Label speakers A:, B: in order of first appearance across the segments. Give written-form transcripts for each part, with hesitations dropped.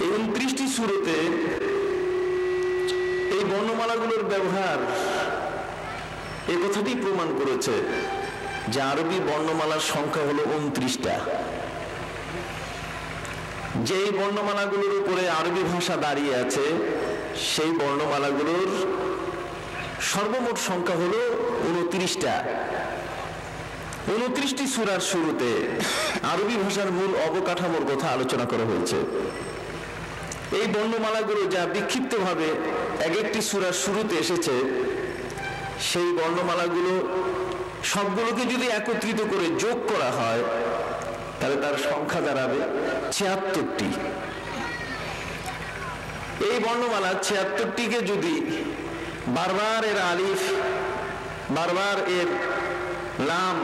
A: এই 29টি সূরাতে এই বর্ণমালাগুলোর ব্যবহার এই কথাটি প্রমাণ করেছে যে আরবি বর্ণমালার সংখ্যা হলো 29টা। যেই বর্ণমালাগুলোর উপরে আরবি ভাষা দাঁড়িয়ে আছে সেই বর্ণমালাগুলোর সর্বমোট সংখ্যা হলো 29টা। 29টি সূরার শুরুতে আরবি ভাষার মূল অবকাঠামোর কথা আলোচনা করা হয়েছে। এই বর্ণমালাগুলো যা বিক্ষিপ্তভাবে এক একটি সূরার শুরুতে এসেছে, সেই বর্ণমালাগুলো সবগুলোকে যদি একত্রিত করে যোগ করা হয় তাহলে তার সংখ্যা দাঁড়াবে 76টি। এই বর্ণমালা 76টিকে যদি বারবার এর আলিফ, বারবার এর লাম,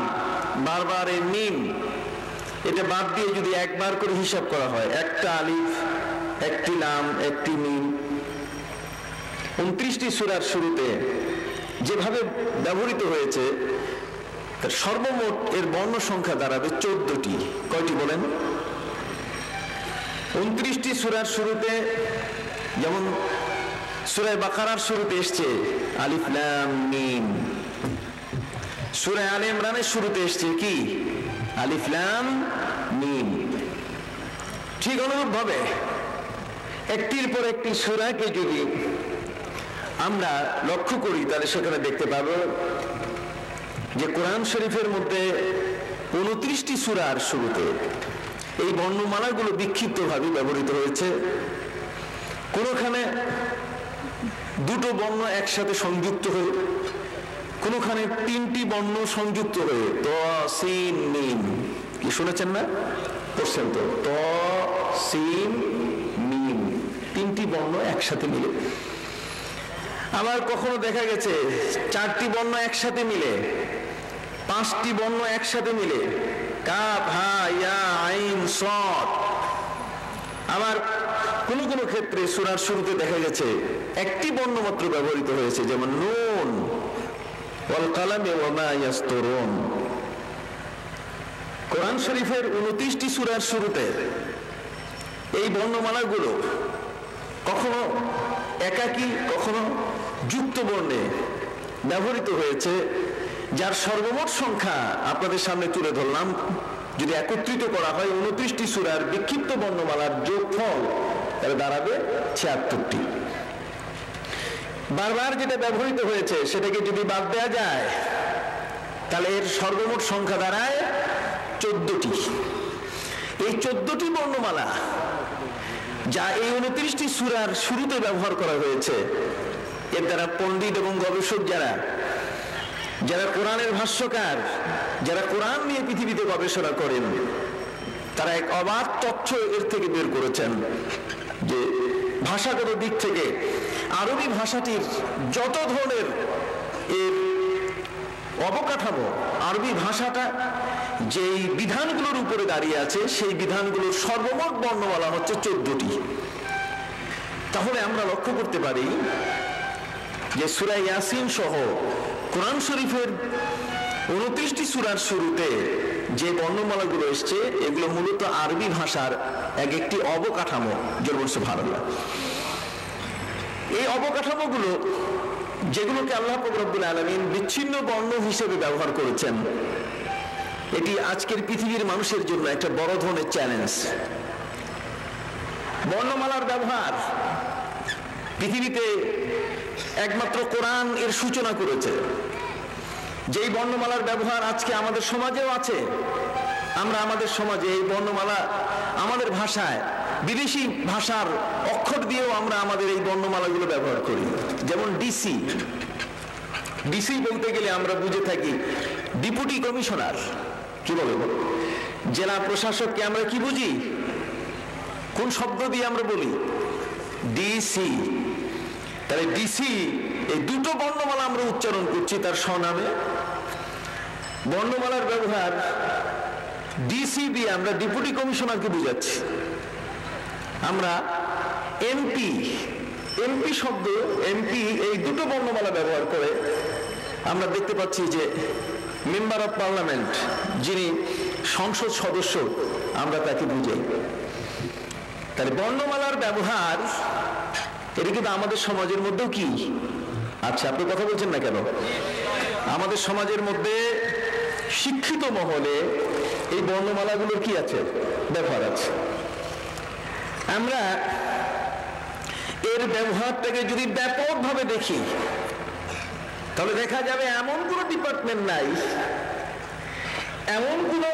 A: বারবার এর মিম, এটা বাদ দিয়ে যদি একবার করে হিসাব করা হয়, একটা আলিফ, একটি লাম, একটি মিম, 29টি সূরার শুরুতে যেভাবে ব্যবহৃত হয়েছে তার সর্বমোট এর বর্ণ সংখ্যা দাঁড়াবে 14টি। কয়টি বলেন? 29টি সূরার শুরুতে যেমন সূরা বাকারার শুরুতে এসছে আলিফ লাম মিম, সূরা আলে ইমরানের শুরুতে এসছে কি? আলিফ লাম মিম। ঠিক অনুরূপভাবে একটির পর একটি সূরাকে যদি আমরা লক্ষ্য করি তাহলে সেখানে দেখতে পাবো যে কোরআন শরীফের মধ্যে 29টি সূরার শুরুতে এই বর্ণমালাগুলো বিক্ষিপ্তভাবে ব্যবহৃত হয়েছে। কোনোখানে দুটো বর্ণ একসাথে সংযুক্ত হয়ে, কোনোখানে 3টি বর্ণ সংযুক্ত হয়ে, ত সিন মিম। কি শুনেছেন না? পড়ছেন তো? ত সিন মিম, 3টি বর্ণ একসাথে মিলে। আবার কখনো দেখা গেছে 4টি বর্ণ একসাথে মিলে, 5টি বর্ণ একসাথে মিলে, কাফ হা ইয়া আইন সদ। আবার কোন কোন ক্ষেত্রে সূরার শুরুতে দেখা গেছে একটি বর্ণ মাত্র ব্যবহৃত হয়েছে, যেমন নুন ওয়াল কালামি ওয়া মা ইয়াসতুরুন। কোরআন শরীফের 29টি সূরার শুরুতে এই বর্ণমালাগুলো কখনো একাকী, কখনো যুক্ত বর্ণে ব্যবহৃত হয়েছে, যার সর্বমোট সংখ্যা আপনাদের সামনে তুলে ধরলাম। যদি একত্রিত করা হয় 29টি সূরার বিক্ষিপ্ত বর্ণমালার যোগফল তাহলে দাঁড়াবে 76টি। বারবার যেটা ব্যবহৃত হয়েছে সেটাকে যদি বাদ দেওয়া যায় তাহলে এর সর্বমোট সংখ্যা দাঁড়ায় 14টি। এই 14টি বর্ণমালা যা এই 29টি সূরার শুরুতে ব্যবহার করা হয়েছে, এর দ্বারা পণ্ডিত এবং গবেষক যারা কোরআনের ভাষ্যকার, যারা কোরআন নিয়ে পৃথিবীতে গবেষণা করেন, তারা এক অবাক তথ্য এর থেকে বের করেছেন যে ভাষাগত দিক থেকে আরবি ভাষাটির যত ধরনের এর অবকাঠামো, আরবি ভাষাটা যেই বিধানগুলোর উপরে দাঁড়িয়ে আছে সেই বিধানগুলোর সর্বমোট বর্ণমালা হচ্ছে 14টি। তাহলে আমরা লক্ষ্য করতে পারি যে সূরা ইয়াসিন সহ কোরআন শরীফের 29টি সূরার শুরুতে যে বর্ণমালাগুলো এসছে এগুলো মূলত আরবি ভাষার এক একটি অবকাঠামো। সুবহানাল্লাহ। এই অবকাঠামোগুলো যেগুলোকে আল্লাহ পাক রব্বুল আলামিন বিচ্ছিন্ন বর্ণ হিসেবে ব্যবহার করেছেন, এটি আজকের পৃথিবীর মানুষের জন্য একটা বড় ধরনের চ্যালেঞ্জ। বর্ণমালার ব্যবহার পৃথিবীতে একমাত্র কোরআন এর সূচনা করেছে। যেই বর্ণমালার ব্যবহার আজকে আমাদের সমাজেও আছে, আমরা আমাদের সমাজে এই বর্ণমালা আমাদের ভাষায় বিদেশি ভাষার অক্ষর দিয়েও আমরা আমাদের এই বর্ণমালাগুলো ব্যবহার করি। যেমন ডিসি, ডিসি বলতে গেলে আমরা বুঝে থাকি ডেপুটি কমিশনার। কি বলে? জেলা প্রশাসককে আমরা কি বুঝি? কোন শব্দ দিয়ে আমরা বলি? ডিসি। তাহলে ডিসি, এই দুটো বর্ণমালা আমরা উচ্চারণ করছি তার স্বনামে। বর্ণমালার ব্যবহার ডিসি দিয়ে আমরা ডেপুটি কমিশনারকে বুঝাচ্ছি। আমরা এমপি, এমপি শব্দ, এমপি এই দুটো বর্ণমালা ব্যবহার করে আমরা দেখতে পাচ্ছি যে মেম্বার অফ পার্লামেন্ট, যিনি সংসদ সদস্য, আমরা তাকে বুঝাই। তাহলে বর্ণমালার ব্যবহার এটা কিন্তু আমাদের সমাজের মধ্যেও কি আচ্ছা, আপনি কথা বলছেন না কেন? আমাদের সমাজের মধ্যে শিক্ষিত মহলে এই বর্ণমালাগুলোর কি আছে, ব্যবহার আছে। আমরা এর ব্যবহারটাকে যদি ব্যাপকভাবে দেখি তাহলে দেখা যাবে এমন কোনো ডিপার্টমেন্ট নাই, এমন কোনো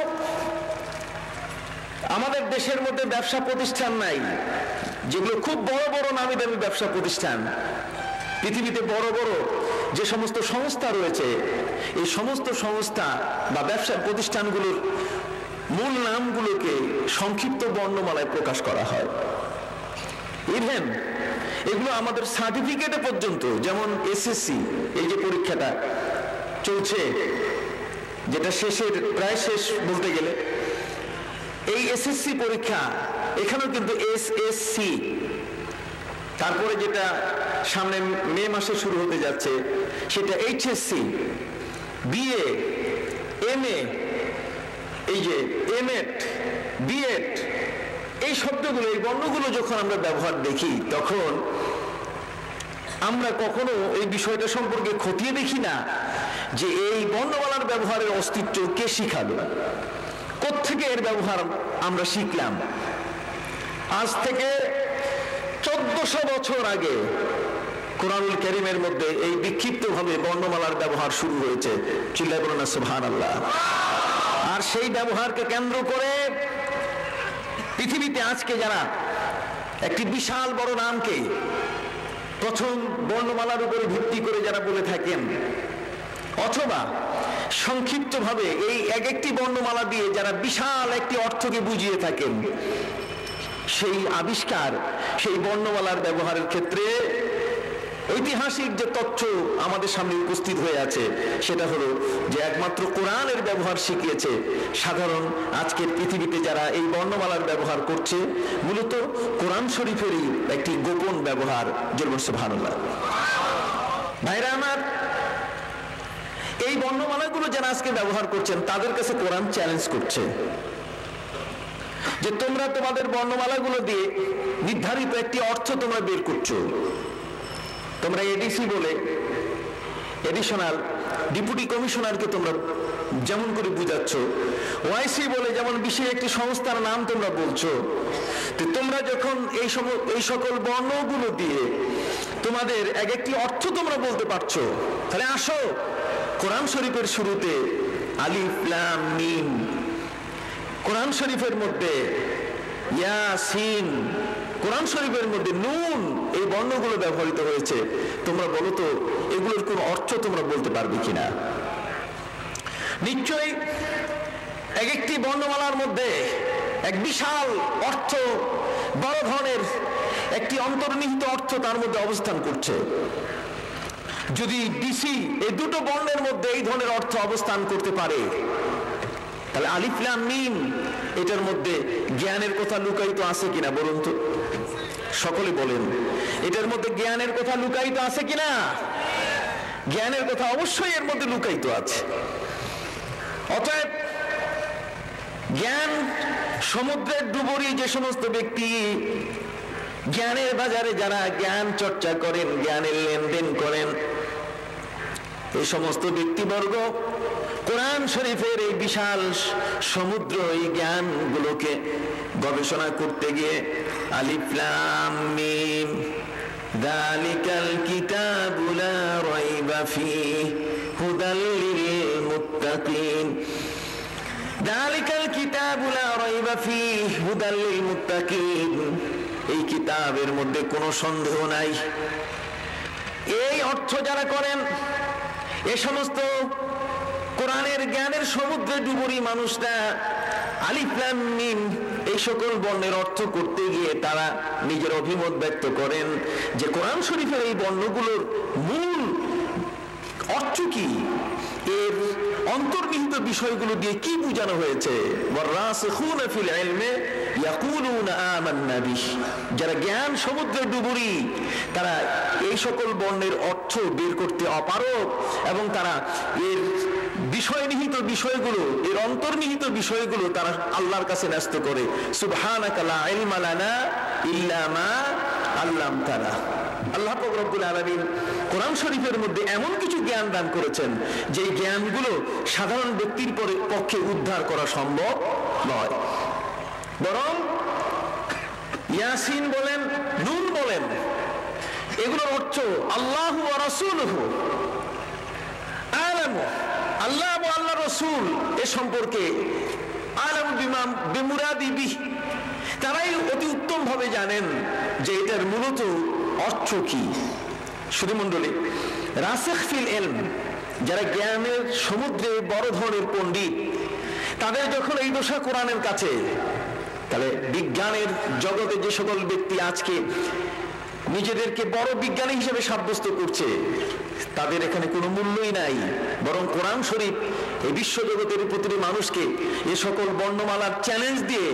A: আমাদের দেশের মধ্যে ব্যবসা প্রতিষ্ঠান নাই যেগুলো খুব বড় বড় নামি দামি ব্যবসা প্রতিষ্ঠান। পৃথিবীতে বড় বড় যে সমস্ত সংস্থা রয়েছে এই সমস্ত সংস্থা বা ব্যবসা প্রতিষ্ঠানগুলোর মূল নামগুলোকে সংক্ষিপ্ত বর্ণমালায় প্রকাশ করা হয়। ইভেন এগুলো আমাদের সার্টিফিকেটে পর্যন্ত, যেমন এসএসসি এই যে পরীক্ষাটা চলছে, যেটা শেষের প্রায় শেষ বলতে গেলে, এই এসএসসি পরীক্ষা এখানেও কিন্তু এসএসসি, তারপরে যেটা সামনে মে মাসে শুরু হতে যাচ্ছে সেটা এইচএসসি, বিএ, এমএ, এই যে এমএড, বিএড, এই শব্দগুলো, এই বর্ণগুলো যখন আমরা ব্যবহার দেখি তখন আমরা কখনো এই বিষয়টা সম্পর্কে খতিয়ে দেখি না যে এই বর্ণমালার ব্যবহারের অস্তিত্ব কে শিখালো, কোত্থেকে এর ব্যবহার আমরা শিখলাম। আজ থেকে 1400 বছর আগে কোরআনুল কারীমের মধ্যে এই বিক্ষিপ্তভাবে বর্ণমালার ব্যবহার শুরু হয়েছে। চিল্লায় বলুন না সুবহানাল্লাহ। আর সেই ব্যবহারকে কেন্দ্র করে পৃথিবীতে আজকে যারা একটি বিশাল বড় নামকে প্রথম বর্ণমালার উপরে ভিত্তি করে যারা বলে থাকেন, অথবা সংক্ষিপ্তভাবে এই এক একটি বর্ণমালা দিয়ে যারা বিশাল একটি অর্থকে বুঝিয়ে থাকেন, সেই আবিষ্কার, সেই বর্ণমালার ব্যবহারের ক্ষেত্রে ঐতিহাসিক যে তথ্য আমাদের সামনে উপস্থিত হয়ে আছে সেটা হলো যে একমাত্র কোরআনের ব্যবহার শিখিয়েছে সাধারণ আজকের পৃথিবীতে যারা এই বর্ণমালার ব্যবহার করছে, মূলত কোরআন শরীফেরই একটি গোপন ব্যবহার। যেমন সুবহানাল্লাহ। ভাইরা আমার, এই বর্ণমালাগুলো যারা আজকে ব্যবহার করছেন তাদের কাছে কোরআন চ্যালেঞ্জ করছে যে তোমরা তোমাদের বর্ণমালাগুলো দিয়ে নির্ধারিত একটি অর্থ তোমরা বের করছো। তোমরা এডিসি বলে, এডিশনাল ডেপুটি কমিশনারকে তোমরা যেমন করে বুঝাচ্ছ, ওয়াইসি বলে যেমন বিশেষ একটি সংস্থার নাম তোমরা বলছো, তো তোমরা যখন এই সকল বর্ণগুলো দিয়ে তোমাদের এক একটি অর্থ তোমরা বলতে পারছো, তাহলে আসো কোরআন শরীফের শুরুতে আলিফ লাম মিম, কোরআন শরীফের মধ্যে ইয়াসিন, কোরআন শরীফের মধ্যে নুন, এই বর্ণগুলো ব্যবহৃত হয়েছে। তোমরা বলো তো এগুলোর কোন অর্থ তোমরা বলতে পারবে কিনা? নিশ্চয়ই এক একটি বর্ণমালার মধ্যে এক বিশাল অর্থ, বড় ধরনের একটি অন্তর্নিহিত অর্থ তার মধ্যে অবস্থান করছে। যদি ডিসি এই দুটো বর্ণের মধ্যে এই ধরনের অর্থ অবস্থান করতে পারে, তাহলে আলিফ লাম মিম এটার মধ্যে জ্ঞানের কথা লুকায়িত আছে কিনা বলুন তো? সকলে বলেন, এটার মধ্যে জ্ঞানের কথা লুকায়িত আছে কিনা? জ্ঞানের কথা অবশ্যই এর মধ্যে লুকায়িত আছে। অতএব জ্ঞান সমুদ্রের ডুবুরি যে সমস্ত ব্যক্তি জ্ঞানের বাজারে যারা জ্ঞান চর্চা করেন, জ্ঞানের লেনদেন করেন, এই সমস্ত ব্যক্তিবর্গ কোরআন শরীফের এই বিশাল সমুদ্র, এই জ্ঞানগুলোকে গবেষণা করতে গিয়ে আলিফ লাম মিম যালিকাল কিতাবু লা রাইবা ফীহি হুদাল লিল মুত্তাকিন, যালিকাল কিতাবু লা রাইবা ফীহি হুদাল লিল মুত্তাকিন, এই কিতাবের মধ্যে কোনো সন্দেহ নাই। এই অর্থ যারা করেন, এই সমস্ত কোরআনের জ্ঞানের সমুদ্রে ডুবুরি মানুষরা আলিফ লাম মিম এই সকল বর্ণের অর্থ করতে গিয়ে তারা নিজের অভিমত ব্যক্ত করেন যে কোরআন শরীফের এই বর্ণগুলোর মূল অর্থ কি, এর অন্তর্নিহিত বিষয়গুলো দিয়ে কি বোঝানো হয়েছে। ওয়ারাসিখুনা ফিল ইলমি ইয়াকুলুনা আমান্না বিহি, যারা জ্ঞান সমুদ্রে ডুবুরি তারা এই সকল বর্ণের অর্থ বের করতে অপারগ এবং তারা এর বিষয় নিহিত বিষয়গুলো, এর অন্তর্নিহিত বিষয়গুলো তারা আল্লাহর কাছে ন্যস্ত করে। সুবহানাকা লা ইলমা লানা ইল্লা মা আল্লামতানা। আল্লাহ পাক রব্বুল আলামিন কোরআন শরীফের মধ্যে এমন কিছু জ্ঞান দান করেছেন যে জ্ঞানগুলো সাধারণ ব্যক্তির পক্ষে উদ্ধার করা সম্ভব নয়। বরং ইয়াসিন বলেন, নুন বলেন, এগুলোর অর্থ আল্লাহু ওয়া রাসূলুহু আলামু, আল্লাহ এবং আল্লাহ রসুল এ সম্পর্কে আলামু বিমুরাদি বিহি, তারাই অতি উত্তম ভাবে জানেন যে এটার মূলত অর্থ কি। শুধু মণ্ডলী, রাসিখ ফিল ইলম, যারা জ্ঞানের সমুদ্রে বড় ধরনের পণ্ডিত, তাদের যখন এই দশা কোরআনের কাছে, তাহলে বিজ্ঞানের জগতে যে সকল ব্যক্তি আজকে নিজেদেরকে বড় বিজ্ঞানী হিসেবে সাব্যস্ত করছে, তাদের এখানে কোনো মূল্যই নাই। বরং কোরআন শরীফ এই বিশ্বজগতের প্রতিটি মানুষকে এ সকল বর্ণমালার চ্যালেঞ্জ দিয়ে